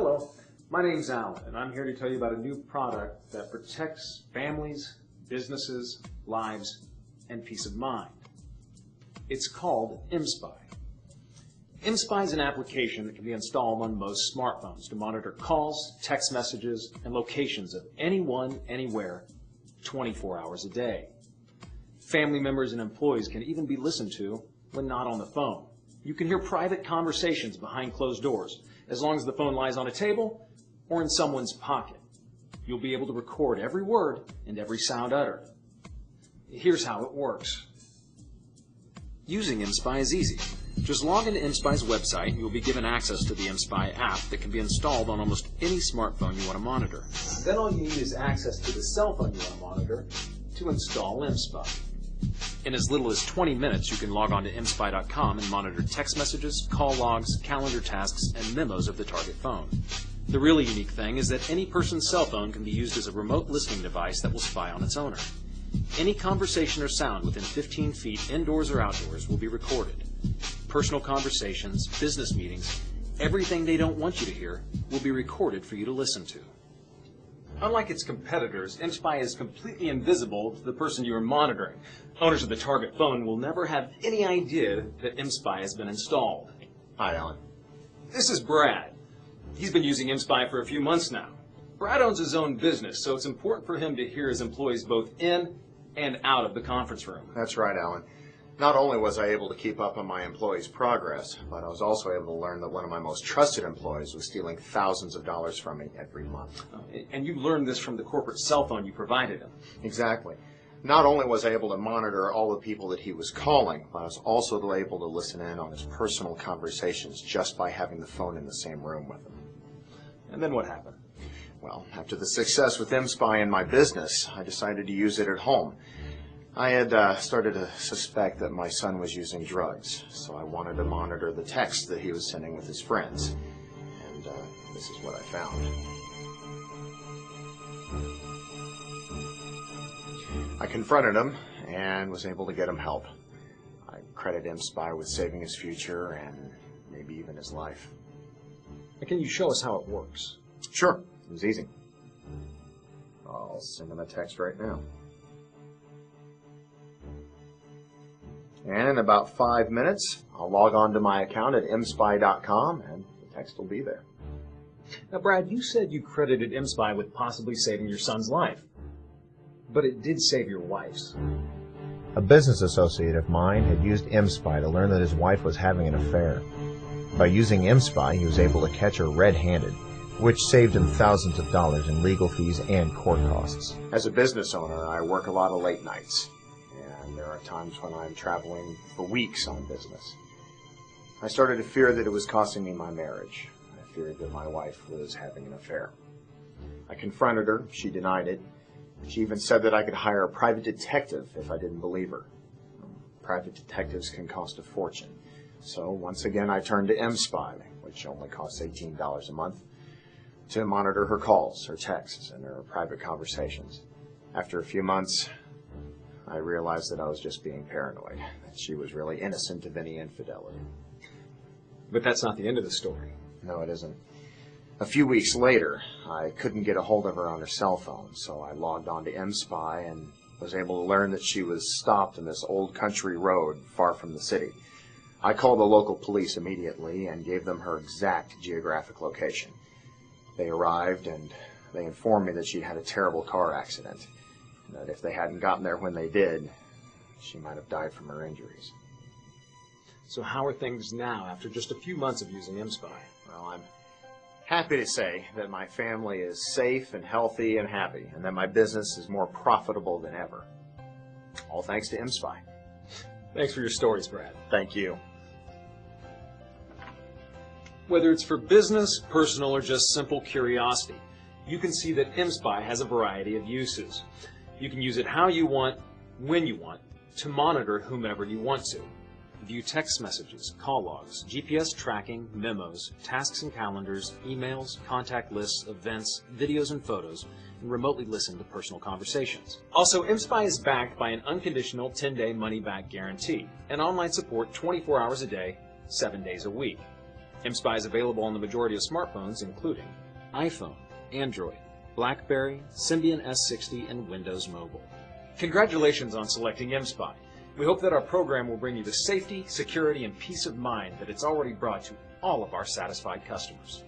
Hello, my name's Alan, and I'm here to tell you about a new product that protects families, businesses, lives, and peace of mind. It's called mSpy. mSpy is an application that can be installed on most smartphones to monitor calls, text messages, and locations of anyone, anywhere, 24 hours a day. Family members and employees can even be listened to when not on the phone. You can hear private conversations behind closed doors, as long as the phone lies on a table or in someone's pocket. You'll be able to record every word and every sound uttered. Here's how it works. Using mSpy is easy. Just log into mSpy's website and you'll be given access to the mSpy app that can be installed on almost any smartphone you want to monitor. Then all you need is access to the cell phone you want to monitor to install mSpy. In as little as 20 minutes, you can log on to mspy.com and monitor text messages, call logs, calendar tasks, and memos of the target phone. The really unique thing is that any person's cell phone can be used as a remote listening device that will spy on its owner. Any conversation or sound within 15 feet, indoors or outdoors, will be recorded. Personal conversations, business meetings, everything they don't want you to hear will be recorded for you to listen to. Unlike its competitors, mSpy is completely invisible to the person you are monitoring. Owners of the target phone will never have any idea that mSpy has been installed. Hi, Alan. This is Brad. He's been using mSpy for a few months now. Brad owns his own business, so it's important for him to hear his employees both in and out of the conference room. That's right, Alan. Not only was I able to keep up on my employees' progress, but I was also able to learn that one of my most trusted employees was stealing thousands of dollars from me every month. And you learned this from the corporate cell phone you provided him. Exactly. Not only was I able to monitor all the people that he was calling, but I was also able to listen in on his personal conversations just by having the phone in the same room with him. And then what happened? Well, after the success with mSpy in my business, I decided to use it at home. I had started to suspect that my son was using drugs, so I wanted to monitor the texts that he was sending with his friends. And this is what I found. I confronted him and was able to get him help. I credit mSpy with saving his future and maybe even his life. Can you show us how it works? Sure, it was easy. I'll send him a text right now. And in about 5 minutes, I'll log on to my account at mspy.com and the text will be there. Now, Brad, you said you credited mSpy with possibly saving your son's life, but it did save your wife's. A business associate of mine had used mSpy to learn that his wife was having an affair. By using mSpy, he was able to catch her red-handed, which saved him thousands of dollars in legal fees and court costs. As a business owner, I work a lot of late nights. There are times when I'm traveling for weeks on business. I started to fear that it was costing me my marriage. I feared that my wife was having an affair. I confronted her. She denied it. She even said that I could hire a private detective if I didn't believe her. Private detectives can cost a fortune. So once again, I turned to mSpy, which only costs $18 a month, to monitor her calls, her texts, and her private conversations. After a few months, I realized that I was just being paranoid, that she was really innocent of any infidelity. But that's not the end of the story. No, it isn't. A few weeks later, I couldn't get a hold of her on her cell phone, so I logged on to mSpy and was able to learn that she was stopped in this old country road far from the city. I called the local police immediately and gave them her exact geographic location. They arrived and they informed me that she'd had a terrible car accident. That if they hadn't gotten there when they did, she might have died from her injuries. So how are things now after just a few months of using mSpy? Well, I'm happy to say that my family is safe and healthy and happy, and that my business is more profitable than ever. All thanks to mSpy. Thanks for your stories, Brad. Thank you. Whether it's for business, personal, or just simple curiosity, you can see that mSpy has a variety of uses. You can use it how you want, when you want, to monitor whomever you want to. View text messages, call logs, GPS tracking, memos, tasks and calendars, emails, contact lists, events, videos and photos, and remotely listen to personal conversations. Also, mSpy is backed by an unconditional 10-day money-back guarantee and online support 24 hours a day, 7 days a week. ImSpy is available on the majority of smartphones, including iPhone, Android, BlackBerry, Symbian S60, and Windows Mobile. Congratulations on selecting ImSpy. We hope that our program will bring you the safety, security, and peace of mind that it's already brought to all of our satisfied customers.